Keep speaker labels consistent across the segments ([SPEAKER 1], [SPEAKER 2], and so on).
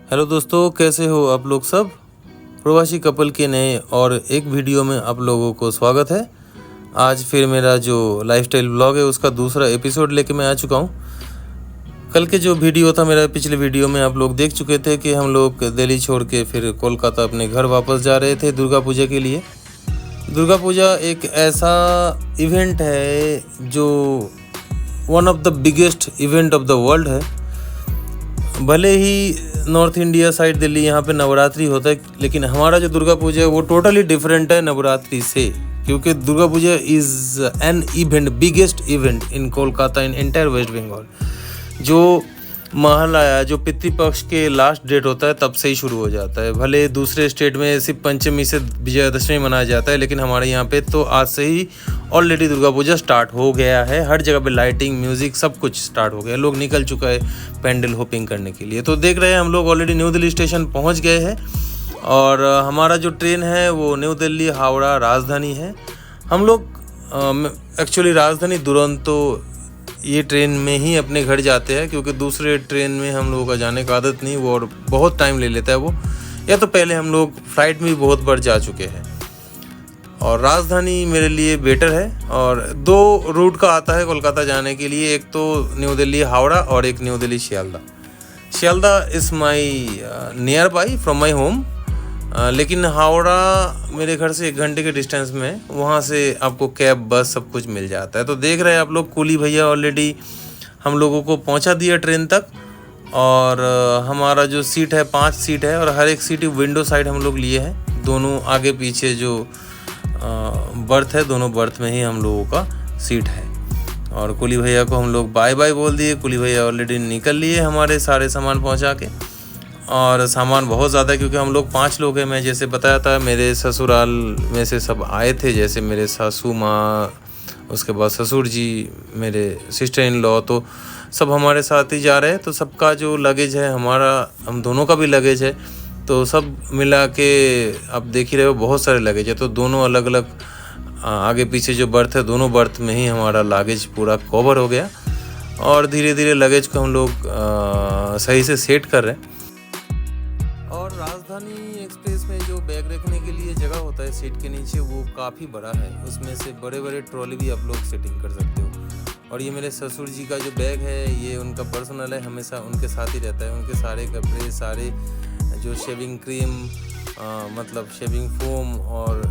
[SPEAKER 1] Hello दोस्तों, कैसे हो आप लोग सब। प्रवासी कपल के नए और एक वीडियो में आप लोगों को स्वागत है। आज फिर मेरा जो लाइफस्टाइल ब्लॉग है उसका दूसरा एपिसोड लेके मैं आ चुका हूँ। कल के जो वीडियो था मेरा, पिछले वीडियो में आप लोग देख चुके थे कि हम लोग दिल्ली छोड़ के फिर कोलकाता अपने घर वापस जा रहे थे दुर्गा पूजा के लिए। दुर्गा पूजा एक ऐसा इवेंट है जो one of the biggest event of the world है। भले ही नॉर्थ इंडिया साइड दिल्ली यहाँ पे नवरात्रि होता है, लेकिन हमारा जो दुर्गा पूजा है वो टोटली डिफरेंट है नवरात्रि से, क्योंकि Durga Puja is an event, biggest event in Kolkata, in entire West Bengal. जो महालया, जो पितृपक्ष के लास्ट डेट होता है तब से ही शुरू हो जाता है। भले दूसरे स्टेट में सिर्फ पंचमी से विजयादशमी मनाया जाता है, लेकिन हमारे यहाँ पे तो आज से ही ऑलरेडी दुर्गा पूजा स्टार्ट हो गया है। हर जगह पे लाइटिंग, म्यूज़िक सब कुछ स्टार्ट हो गया। लोग निकल चुका है पैंडल होपिंग करने के लिए। तो देख रहे हैं हम लोग ऑलरेडी न्यू दिल्ली स्टेशन पहुँच गए हैं और हमारा जो ट्रेन है वो न्यू दिल्ली हावड़ा राजधानी है। हम लोग एक्चुअली राजधानी दुरंतो ये ट्रेन में ही अपने घर जाते हैं, क्योंकि दूसरे ट्रेन में हम लोगों का जाने का आदत नहीं, वो और बहुत टाइम ले लेता है वो। या तो पहले हम लोग फ्लाइट में भी बहुत बार जा चुके हैं और राजधानी मेरे लिए बेटर है। और दो रूट का आता है कोलकाता जाने के लिए, एक तो न्यू दिल्ली हावड़ा और एक new Delhi Sealdah. Sealdah is my near by from my home, लेकिन हावड़ा मेरे घर से 1 घंटे के डिस्टेंस में, वहाँ से आपको कैब, बस सब कुछ मिल जाता है। तो देख रहे हैं आप लोग, कूली भैया ऑलरेडी हम लोगं को पहुँचा दिया ट्रेन तक। और हमारा जो सीट है 5 सीट है और हर एक सीट विंडो साइड हम लोग लिए हैं। दोनों आगे पीछे जो बर्थ है, दोनों बर्थ में ही हम लोगों का सीट है। और कूली भैया को हम लोग बाय बाय बोल दिए। कूली भैया ऑलरेडी निकल लिए हमारे सारे सामान पहुँचा के। और सामान बहुत ज़्यादा है, क्योंकि हम लोग 5 लोग हैं। मैं जैसे बताया था, मेरे ससुराल में से सब आए थे, जैसे मेरे सासू माँ, उसके बाद ससुर जी, मेरे सिस्टर इन लॉ, तो सब हमारे साथ ही जा रहे हैं। तो सबका जो लगेज है, हमारा, हम दोनों का भी लगेज है, तो सब मिला के आप देख ही रहे हो बहुत सारे लगेज है। तो दोनों अलग अलग आगे पीछे जो बर्थ है, दोनों बर्थ में ही हमारा लगेज पूरा कवर हो गया। और धीरे धीरे लगेज को हम लोग सही से सेट कर रहे हैं। और राजधानी एक्सप्रेस में जो बैग रखने के लिए जगह होता है सीट के नीचे, वो काफ़ी बड़ा है। उसमें से बड़े बड़े ट्रॉली भी आप लोग सेटिंग कर सकते हो। और ये मेरे ससुर जी का जो बैग है, ये उनका पर्सनल है, हमेशा उनके साथ ही रहता है। उनके सारे कपड़े, सारे जो शेविंग क्रीम, मतलब शेविंग फोम और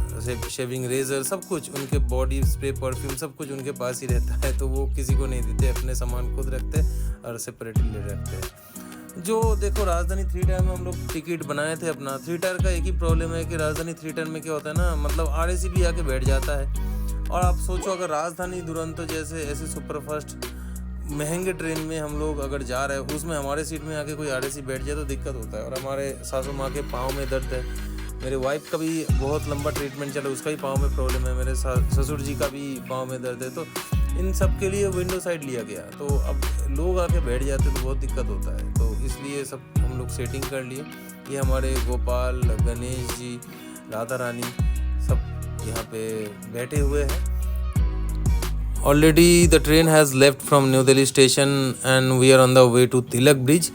[SPEAKER 1] शेविंग रेज़र, सब कुछ, उनके बॉडी स्प्रे, परफ्यूम, सब कुछ उनके पास ही रहता है। तो वो किसी को नहीं देते, अपने सामान खुद रखते और सेपरेटली ले रखते हैं। जो देखो, राजधानी 3 टायर में हम लोग टिकट बनाए थे अपना। 3 टायर का एक ही प्रॉब्लम है कि राजधानी 3 टायर में क्या होता है ना, मतलब RAC भी आके बैठ जाता है। और आप सोचो, अगर राजधानी दुरंतो जैसे ऐसे सुपरफास्ट महंगे ट्रेन में हम लोग अगर जा रहे हैं, उसमें हमारे सीट में आके कोई RAC बैठ जाए तो दिक्कत होता है। और हमारे सासू माँ के पाँव में दर्द है, मेरे वाइफ का भी बहुत लंबा ट्रीटमेंट चला, उसका भी पाँव में प्रॉब्लम है, मेरे ससुर जी का भी पाँव में दर्द है। तो इन सब के लिए विंडो साइड लिया गया। तो अब लोग आके बैठ जाते तो बहुत दिक्कत होता है, तो इसलिए सब हम लोग सेटिंग कर लिए। ये हमारे गोपाल, गणेश जी, राधा रानी सब यहाँ पे बैठे हुए हैं। Already the train has left from New Delhi station and we are on the way to Tilak bridge.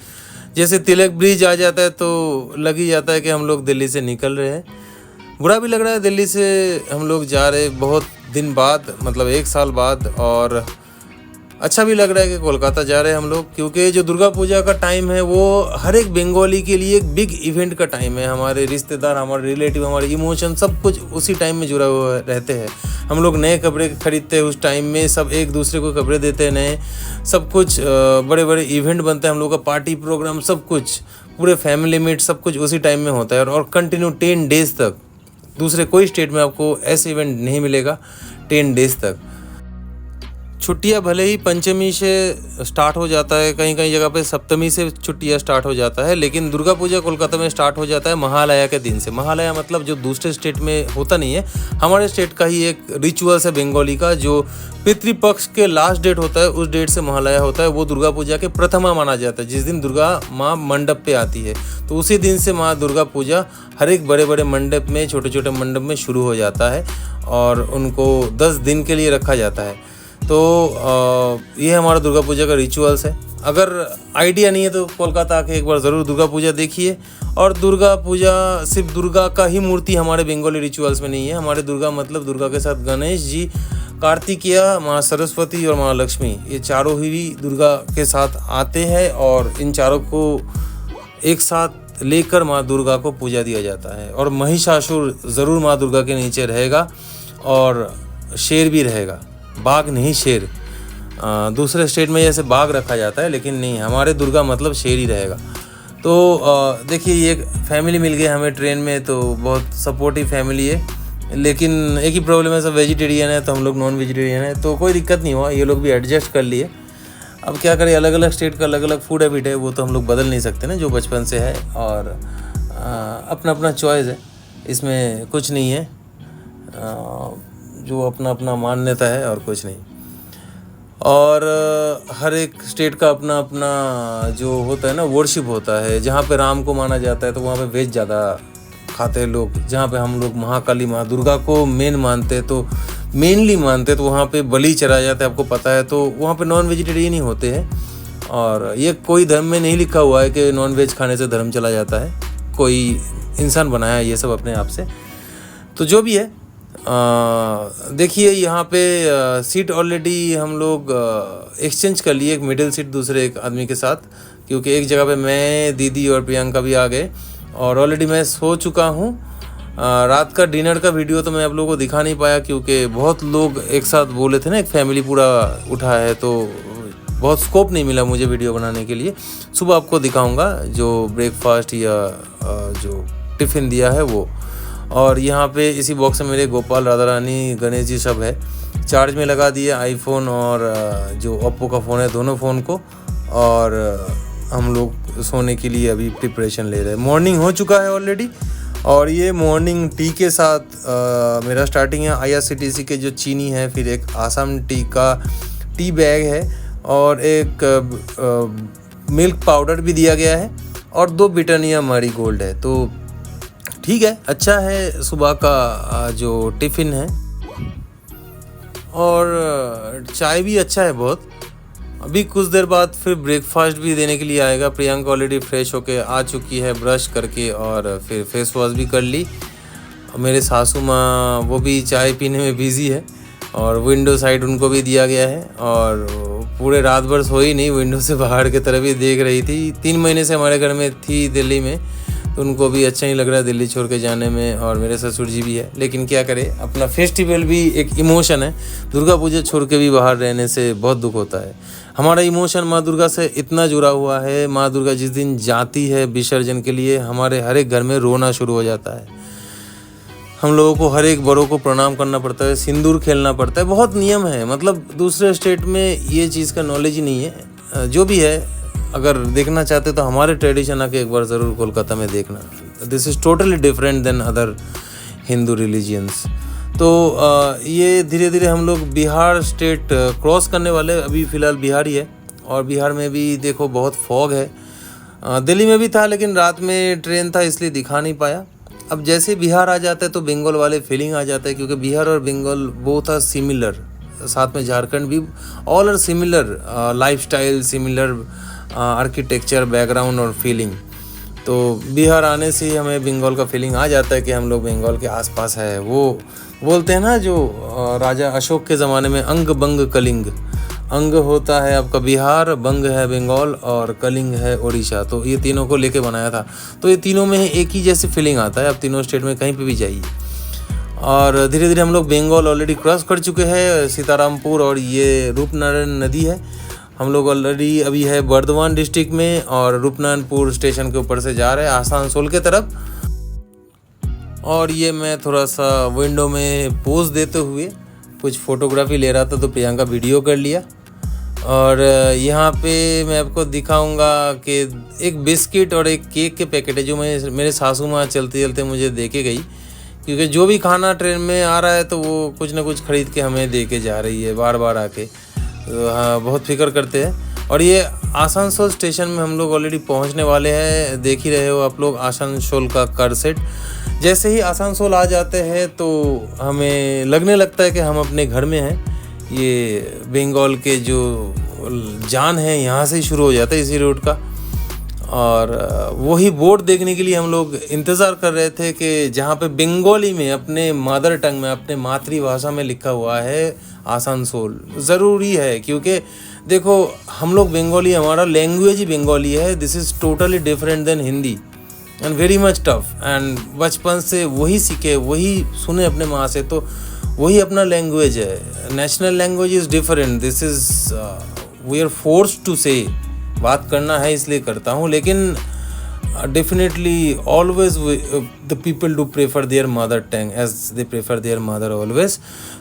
[SPEAKER 1] जैसे तिलक ब्रिज आ जाता है तो लग ही जाता है कि हम लोग दिल्ली से निकल रहे हैं। बुरा भी लग रहा है, दिल्ली से हम लोग जा रहे बहुत दिन बाद, मतलब 1 साल बाद। और अच्छा भी लग रहा है कि कोलकाता जा रहे हैं हम लोग, क्योंकि जो दुर्गा पूजा का टाइम है वो हर एक बंगाली के लिए एक बिग इवेंट का टाइम है। हमारे रिश्तेदार, हमारे रिलेटिव, हमारे इमोशन, सब कुछ उसी टाइम में जुड़ा हुआ रहते हैं। हम लोग नए कपड़े खरीदते हैं उस टाइम में, सब एक दूसरे को कपड़े देते हैं नए, सब कुछ बड़े बड़े इवेंट बनते हैं हम लोग का, पार्टी प्रोग्राम, सब कुछ, पूरे फैमिली मीट, सब कुछ उसी टाइम में होता है। और कंटिन्यू 10 डेज़ तक, दूसरे कोई स्टेट में आपको ऐसे इवेंट नहीं मिलेगा 10 डेज़ तक। छुट्टियां भले ही पंचमी से स्टार्ट हो जाता है, कहीं कहीं जगह पे सप्तमी से छुट्टियां स्टार्ट हो जाता है, लेकिन दुर्गा पूजा कोलकाता में स्टार्ट हो जाता है महालया के दिन से। महालया मतलब जो दूसरे स्टेट में होता नहीं है, हमारे स्टेट का ही एक रिचुअल्स है बंगाली का। जो पितृपक्ष के लास्ट डेट होता है उस डेट से महालया होता है। वो दुर्गा पूजा के प्रथमा माना जाता है, जिस दिन दुर्गा माँ मंडप पे आती है। तो उसी दिन से माँ दुर्गा पूजा हर एक बड़े बड़े मंडप में, छोटे छोटे मंडप में शुरू हो जाता है और उनको 10 दिन के लिए रखा जाता है। तो ये हमारा दुर्गा पूजा का रिचुअल्स है। अगर आइडिया नहीं है तो कोलकाता आके एक बार ज़रूर दुर्गा पूजा देखिए। और दुर्गा पूजा सिर्फ दुर्गा का ही मूर्ति हमारे बंगाली रिचुअल्स में नहीं है। हमारे दुर्गा मतलब दुर्गा के साथ गणेश जी, कार्तिकेया, माँ सरस्वती और माँ लक्ष्मी, ये चारों ही दुर्गा के साथ आते हैं और इन चारों को एक साथ लेकर माँ दुर्गा को पूजा दिया जाता है। और महिषासुर ज़रूर माँ दुर्गा के नीचे रहेगा और शेर भी रहेगा, बाघ नहीं शेर। दूसरे स्टेट में जैसे बाघ रखा जाता है, लेकिन नहीं, हमारे दुर्गा मतलब शेर ही रहेगा। तो देखिए, ये एक फैमिली मिल गई हमें ट्रेन में, तो बहुत सपोर्टिव फैमिली है। लेकिन एक ही प्रॉब्लम है, सब वेजिटेरियन है तो हम लोग नॉन वेजिटेरियन है, तो कोई दिक्कत नहीं हुआ, ये लोग भी एडजस्ट कर लिए। अब क्या करें, अलग अलग स्टेट का अलग अलग फूड हैबिट है, वो तो हम लोग बदल नहीं सकते ना, जो बचपन से है। और अपना अपना चॉइस है, इसमें कुछ नहीं है, जो अपना अपना मान्यता है और कुछ नहीं। और हर एक स्टेट का अपना अपना जो होता है ना, वर्शिप होता है। जहाँ पे राम को माना जाता है तो वहाँ पे वेज ज़्यादा खाते हैं लोग। जहाँ पे हम लोग महाकाली माँ दुर्गा को मेनली मानते तो वहाँ पे बलि चढ़ाया जाता है, आपको पता है। तो वहाँ पे नॉन वेजिटेरियन ही होते हैं। और ये कोई धर्म में नहीं लिखा हुआ है कि नॉन वेज खाने से धर्म चला जाता है, कोई इंसान बनाया ये सब अपने आप से। तो जो भी है, देखिए यहाँ पे सीट ऑलरेडी हम लोग एक्सचेंज कर लिए, एक मिडिल सीट दूसरे एक आदमी के साथ, क्योंकि एक जगह पे मैं, दीदी और प्रियंका भी आ गए और ऑलरेडी मैं सो चुका हूँ। रात का डिनर का वीडियो तो मैं आप लोगों को दिखा नहीं पाया, क्योंकि बहुत लोग एक साथ बोले थे ना, एक फैमिली पूरा उठा है, तो बहुत स्कोप नहीं मिला मुझे वीडियो बनाने के लिए। सुबह आपको दिखाऊंगा जो ब्रेकफास्ट या जो टिफ़िन दिया है वो। और यहाँ पे इसी बॉक्स में मेरे गोपाल, राधा रानी, गणेश जी सब है। चार्ज में लगा दिए आईफोन और जो ओप्पो का फ़ोन है, दोनों फ़ोन को। और हम लोग सोने के लिए अभी प्रिपरेशन ले रहे हैं। मॉर्निंग हो चुका है ऑलरेडी, और ये मॉर्निंग टी के साथ मेरा स्टार्टिंग है। IRCTC के जो चीनी है, फिर एक आसाम टी का टी बैग है और एक मिल्क पाउडर भी दिया गया है और 2 ब्रिटानिया मैरी गोल्ड है। तो ठीक है, अच्छा है सुबह का जो टिफ़िन है। और चाय भी अच्छा है बहुत। अभी कुछ देर बाद फिर ब्रेकफास्ट भी देने के लिए आएगा। प्रियंका ऑलरेडी फ्रेश होके आ चुकी है, ब्रश करके, और फिर फेस वॉश भी कर ली। मेरे सासू माँ वो भी चाय पीने में बिज़ी है, और विंडो साइड उनको भी दिया गया है। और पूरे रात भर सोई नहीं, विंडो से बाहर की तरफ ही देख रही थी। 3 महीने से हमारे घर में थी दिल्ली में, तो उनको भी अच्छा नहीं लग रहा है दिल्ली छोड़ के जाने में। और मेरे ससुर जी भी है, लेकिन क्या करें, अपना फेस्टिवल भी एक इमोशन है। दुर्गा पूजा छोड़ के भी बाहर रहने से बहुत दुख होता है। हमारा इमोशन माँ दुर्गा से इतना जुड़ा हुआ है। माँ दुर्गा जिस दिन जाती है विसर्जन के लिए, हमारे हर एक घर में रोना शुरू हो जाता है। हम लोगों को हर एक बड़ों को प्रणाम करना पड़ता है, सिंदूर खेलना पड़ता है, बहुत नियम है। मतलब दूसरे स्टेट में ये चीज़ का नॉलेज ही नहीं है। जो भी है, अगर देखना चाहते तो हमारे ट्रेडिशन आके एक बार ज़रूर कोलकाता में देखना। This is totally different than other Hindu religions. तो ये धीरे धीरे हम लोग बिहार स्टेट क्रॉस करने वाले। अभी फ़िलहाल बिहार ही है, और बिहार में भी देखो बहुत फॉग है। दिल्ली में भी था, लेकिन रात में ट्रेन था इसलिए दिखा नहीं पाया। अब जैसे बिहार आ जाता है तो बंगाल वाले फीलिंग आ जाता है, क्योंकि बिहार और बंगाल बोथ आर सिमिलर। साथ में झारखंड भी, all are similar lifestyle, similar architecture, background और फीलिंग। तो बिहार आने से ही हमें बंगाल का फीलिंग आ जाता है कि हम लोग बंगाल के आसपास है। वो बोलते हैं ना, जो राजा अशोक के ज़माने में अंग बंग कलिंग, अंग होता है आपका बिहार, बंग है बंगाल और कलिंग है उड़ीसा। तो ये तीनों को लेके बनाया था। तो ये तीनों में एक ही जैसी फीलिंग आता है, आप तीनों स्टेट में कहीं पे भी जाइए। और धीरे धीरे हम लोग बंगाल ऑलरेडी क्रॉस कर चुके हैं, सीतारामपुर, और ये रूपनारायण नदी है। हम लोग ऑलरेडी अभी है बर्धमान डिस्ट्रिक्ट में, और रूपनारायणपुर स्टेशन के ऊपर से जा रहे हैं आसनसोल के तरफ। और ये मैं थोड़ा सा विंडो में पोज देते हुए कुछ फ़ोटोग्राफी ले रहा था, तो प्रियंका वीडियो कर लिया। और यहाँ पे मैं आपको दिखाऊंगा कि एक बिस्किट और एक केक के पैकेट है, जो मेरे सासू माँ चलते चलते मुझे दे के गई। क्योंकि जो भी खाना ट्रेन में आ रहा है तो वो कुछ ना कुछ ख़रीद के हमें दे के जा रही है बार बार आके। तो हाँ, बहुत फिक्र करते हैं। और ये आसनसोल स्टेशन में हम लोग ऑलरेडी पहुंचने वाले हैं। देख ही रहे हो आप लोग आसनसोल का कर सेट। जैसे ही आसनसोल आ जाते हैं तो हमें लगने लगता है कि हम अपने घर में हैं। ये बंगाल के जो जान है यहाँ से ही शुरू हो जाता है इसी रोड का। और वही बोर्ड देखने के लिए हम लोग इंतज़ार कर रहे थे कि जहाँ पे बंगाली में अपने मदर टंग में अपने मातृभाषा में लिखा हुआ है आसनसोल। ज़रूरी है क्योंकि देखो हम लोग बंगाली, हमारा लैंग्वेज ही बंगाली है। This is totally different than Hindi and very much tough. And बचपन से वही सीखे, वही सुने अपने माँ से, तो वही अपना लैंग्वेज है। National language is different. This is we are forced to say, बात करना है इसलिए करता हूँ। लेकिन definitely always the people do prefer their mother tongue as they prefer their mother always.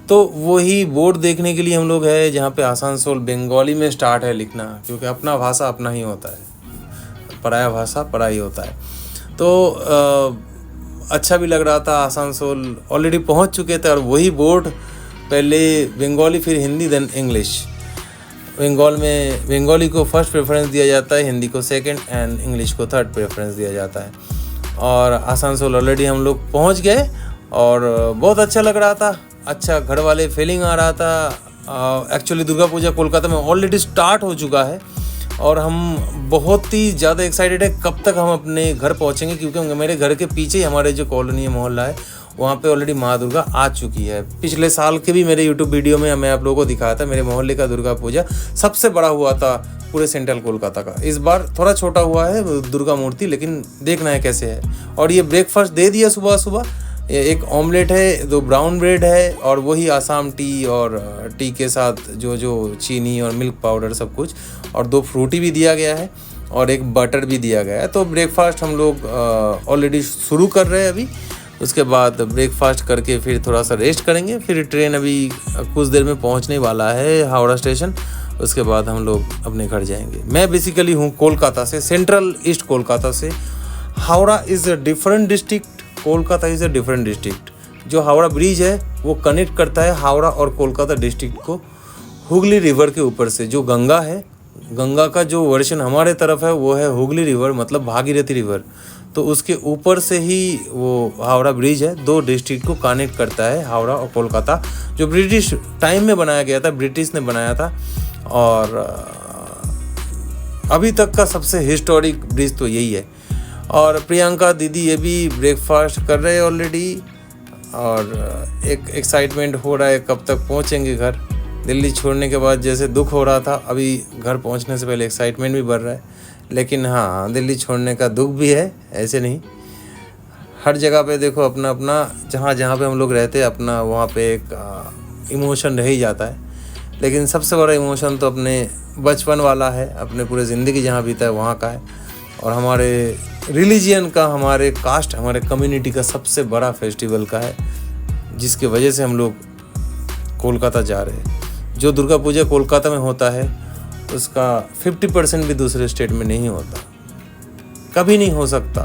[SPEAKER 1] तो वही बोर्ड देखने के लिए हम लोग है जहाँ पे आसनसोल बंगाली में स्टार्ट है लिखना, क्योंकि अपना भाषा अपना ही होता है, पराया भाषा पराई होता है। तो अच्छा भी लग रहा था। आसनसोल ऑलरेडी पहुँच चुके थे और वही बोर्ड पहले बंगाली फिर हिंदी देन इंग्लिश। बंगाल में बंगाली को फर्स्ट प्रेफरेंस दिया जाता है, हिंदी को सेकंड एंड इंग्लिश को थर्ड प्रेफरेंस दिया जाता है। और आसनसोल ऑलरेडी हम लोग पहुंच गए और बहुत अच्छा लग रहा था, अच्छा घर वाले फीलिंग आ रहा था। एक्चुअली दुर्गा पूजा कोलकाता में ऑलरेडी स्टार्ट हो चुका है और हम बहुत ही ज़्यादा एक्साइटेड है कब तक हम अपने घर पहुंचेंगे, क्योंकि मेरे घर के पीछे ही हमारे जो कॉलोनी है, मोहल्ला है, वहाँ पे ऑलरेडी माँ दुर्गा आ चुकी है। पिछले साल के भी मेरे यूट्यूब वीडियो में मैं आप लोगों को दिखाया था, मेरे मोहल्ले का दुर्गा पूजा सबसे बड़ा हुआ था पूरे सेंट्रल कोलकाता का। इस बार थोड़ा छोटा हुआ है दुर्गा मूर्ति, लेकिन देखना है कैसे है। और ये ब्रेकफास्ट दे दिया सुबह सुबह, एक ऑमलेट है, 2 ब्राउन ब्रेड है और वही आसाम टी, और टी के साथ जो चीनी और मिल्क पाउडर सब कुछ, और 2 फ्रूटी भी दिया गया है और एक बटर भी दिया गया है। तो ब्रेकफास्ट हम लोग ऑलरेडी शुरू कर रहे हैं अभी। उसके बाद ब्रेकफास्ट करके फिर थोड़ा सा रेस्ट करेंगे। फिर ट्रेन अभी कुछ देर में पहुंचने वाला है हावड़ा स्टेशन। उसके बाद हम लोग अपने घर जाएंगे। मैं बेसिकली हूँ कोलकाता से, सेंट्रल ईस्ट कोलकाता से। Howrah is a different district, Kolkata is a different district. जो हावड़ा ब्रिज है वो कनेक्ट करता है हावड़ा और कोलकाता डिस्ट्रिक्ट को हुगली रिवर के ऊपर से। जो गंगा है, गंगा का जो वर्जन हमारे तरफ है वो है हुगली रिवर, मतलब भागीरथी रिवर। तो उसके ऊपर से ही वो हावड़ा ब्रिज है, 2 डिस्ट्रिक्ट को कनेक्ट करता है, हावड़ा और कोलकाता। जो ब्रिटिश टाइम में बनाया गया था, ब्रिटिश ने बनाया था। और अभी तक का सबसे हिस्टोरिक ब्रिज तो यही है। और प्रियंका दीदी ये भी ब्रेकफास्ट कर रहे हैं ऑलरेडी, और एक एक्साइटमेंट हो रहा है कब तक पहुंचेंगे घर। दिल्ली छोड़ने के बाद जैसे दुख हो रहा था, अभी घर पहुंचने से पहले एक्साइटमेंट भी बढ़ रहा है। लेकिन हाँ, दिल्ली छोड़ने का दुख भी है, ऐसे नहीं। हर जगह पे देखो अपना अपना, जहाँ जहाँ पे हम लोग रहते हैं अपना, वहाँ पे एक इमोशन रह ही जाता है। लेकिन सबसे बड़ा इमोशन तो अपने बचपन वाला है, अपने पूरे ज़िंदगी जहाँ बीता है वहाँ का है। और हमारे रिलीजियन का, हमारे कास्ट, हमारे कम्युनिटी का सबसे बड़ा फेस्टिवल का है, जिसके वजह से हम लोग कोलकाता जा रहे हैं। जो दुर्गा पूजा कोलकाता में होता है उसका 50% भी दूसरे स्टेट में नहीं होता, कभी नहीं हो सकता।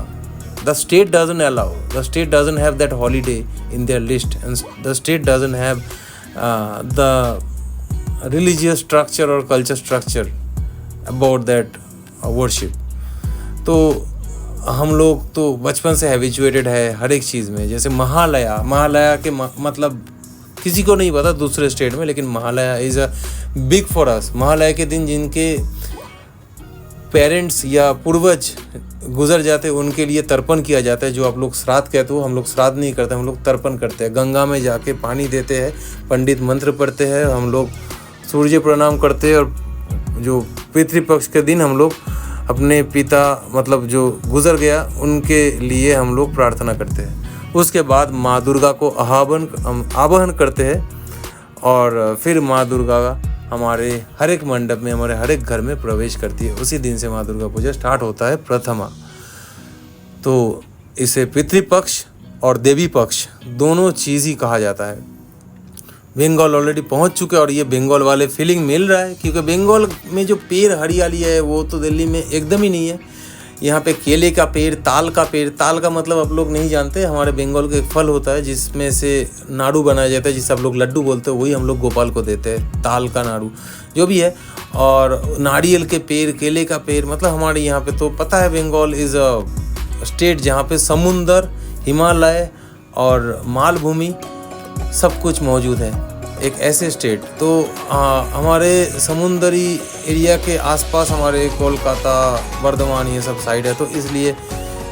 [SPEAKER 1] The state doesn't allow, the state doesn't have that holiday in their list, and the state doesn't have the religious structure और culture structure about that worship. तो हम लोग तो बचपन से हैबिचुएटेड है हर एक चीज़ में। जैसे महालया के मतलब किसी को नहीं पता दूसरे स्टेट में, लेकिन Mahalaya is a big for us. Mahalaya के दिन जिनके पेरेंट्स या पूर्वज गुजर जाते हैं उनके लिए तर्पण किया जाता है, जो आप लोग श्राद्ध कहते हो। हम लोग श्राद्ध नहीं करते, हम लोग तर्पण करते हैं। गंगा में जाके पानी देते हैं, पंडित मंत्र पढ़ते हैं, हम लोग सूर्य प्रणाम करते हैं। और जो पितृपक्ष के दिन हम लोग अपने पिता, मतलब जो गुजर गया, उनके लिए हम लोग प्रार्थना करते हैं। उसके बाद माँ दुर्गा को आवाहन करते हैं और फिर माँ दुर्गा हमारे हर एक मंडप में, हमारे हर एक घर में प्रवेश करती है। उसी दिन से माँ दुर्गा पूजा स्टार्ट होता है, प्रथमा। तो इसे पितृपक्ष और देवी पक्ष दोनों चीज़ ही कहा जाता है। बंगाल ऑलरेडी पहुंच चुके हैं और ये बंगाल वाले फीलिंग मिल रहा है, क्योंकि बंगाल में जो पेड़ हरियाली है वो तो दिल्ली में एकदम ही नहीं है। यहाँ पे केले का पेड़, ताल का पेड़, ताल का मतलब आप लोग नहीं जानते, हमारे बंगाल का एक फल होता है जिसमें से नाड़ू बनाया जाता है, जिसे आप लोग लड्डू बोलते हैं, वही हम लोग गोपाल को देते हैं, ताल का नाड़ू जो भी है। और नारियल के पेड़, केले का पेड़, मतलब हमारे यहाँ पे तो पता है बंगाल इज़ अ स्टेट जहाँ पे समुंदर, हिमालय और मालभूमि सब कुछ मौजूद है। एक ऐसे स्टेट। तो हमारे समुंदरी एरिया के आसपास हमारे कोलकाता, बर्धमान ये सब साइड है, तो इसलिए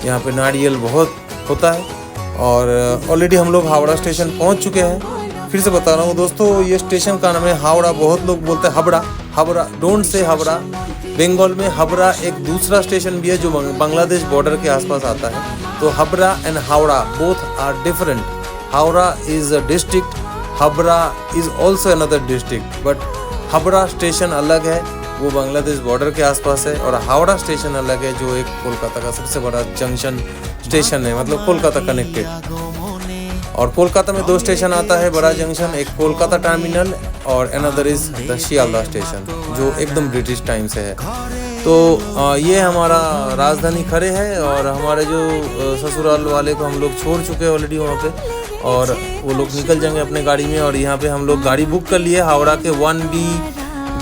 [SPEAKER 1] यहाँ पे नारियल बहुत होता है। और ऑलरेडी हम लोग हावड़ा स्टेशन पहुँच चुके हैं। फिर से बता रहा हूँ दोस्तों, ये स्टेशन का नाम है हावड़ा। बहुत लोग बोलते हैं हावड़ा, हावड़ा, डोंट से हावड़ा। बंगाल में हावड़ा एक दूसरा स्टेशन भी है जो बांग्लादेश बॉर्डर के आसपास आता है। तो Howrah and Howrah both are different. Howrah is a district, Howrah is also another district, but Howrah station अलग है, वो बांग्लादेश बॉर्डर के आसपास है। और हावड़ा स्टेशन अलग है जो एक कोलकाता का सबसे बड़ा जंक्शन स्टेशन है, मतलब कोलकाता कनेक्टेड। और कोलकाता में 2 स्टेशन आता है बड़ा जंक्शन, एक कोलकाता टर्मिनल और another is the Sealdah station जो एकदम ब्रिटिश टाइम से है। तो ये हमारा राजधानी खड़े है और हमारे जो ससुराल वाले को हम लोग छोड़ चुके हैं ऑलरेडी वहाँ पे, और वो लोग निकल जाएंगे अपने गाड़ी में। और यहाँ पे हम लोग गाड़ी बुक कर लिए हावड़ा के 1B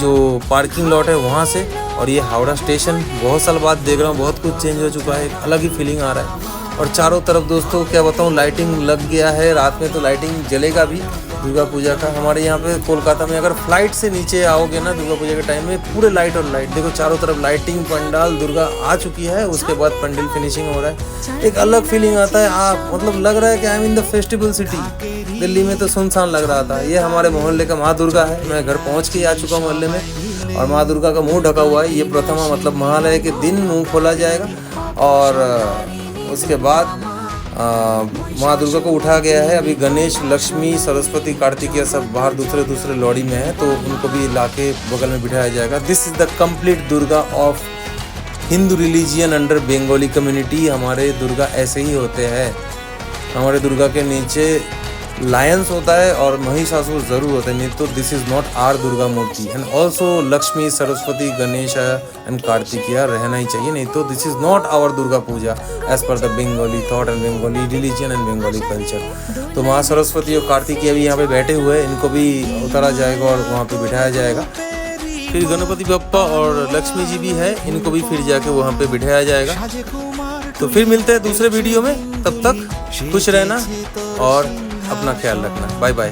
[SPEAKER 1] जो पार्किंग लॉट है वहाँ से। और ये हावड़ा स्टेशन बहुत साल बाद देख रहा हूँ, बहुत कुछ चेंज हो चुका है, एक अलग ही फीलिंग आ रहा है। और चारों तरफ दोस्तों क्या बताऊँ, लाइटिंग लग गया है, रात में तो लाइटिंग जलेगा भी दुर्गा पूजा का। हमारे यहाँ पे कोलकाता में अगर फ्लाइट से नीचे आओगे ना दुर्गा पूजा के टाइम में, पूरे लाइट और लाइट, देखो चारों तरफ लाइटिंग, पंडाल, दुर्गा आ चुकी है, उसके बाद पंडाल फिनिशिंग हो रहा है। एक अलग फीलिंग आता है, मतलब लग रहा है कि I am in the festival city. Delhi में तो सुनसान लग रहा था। ये हमारे मोहल्ले का माँ दुर्गा है, मैं घर पहुँच के आ चुका हूँ मोहल्ले में। और माँ दुर्गा का मुँह ढका हुआ है, ये प्रथमा मतलब महालय के दिन मुँह खोला जाएगा। और उसके बाद माँ दुर्गा को उठाया गया है। अभी गणेश, लक्ष्मी, सरस्वती, कार्तिकेय सब बाहर दूसरे लॉरी में है, तो उनको भी लाके बगल में बिठाया जाएगा। This is the complete Durga of Hindu religion under Bengali community. हमारे दुर्गा ऐसे ही होते हैं। हमारे दुर्गा के नीचे लायंस होता है और महिषासुर जरूर होता है, नहीं तो this is not our Durga murti. And also Lakshmi, Saraswati, Ganesh and Kartikeya रहना ही चाहिए, नहीं तो this is not our Durga Puja as per the Bengali thought and Bengali religion and Bengali culture. तो माँ सरस्वती और कार्तिकेय भी यहाँ पे बैठे हुए हैं, इनको भी उतारा जाएगा और वहाँ पे बिठाया जाएगा। फिर गणपति बप्पा और लक्ष्मी जी भी है, इनको भी फिर जाके वहाँ पे बिठाया जाएगा। तो फिर मिलते हैं दूसरे वीडियो में, तब तक खुश रहना और अपना ख्याल रखना। Bye bye.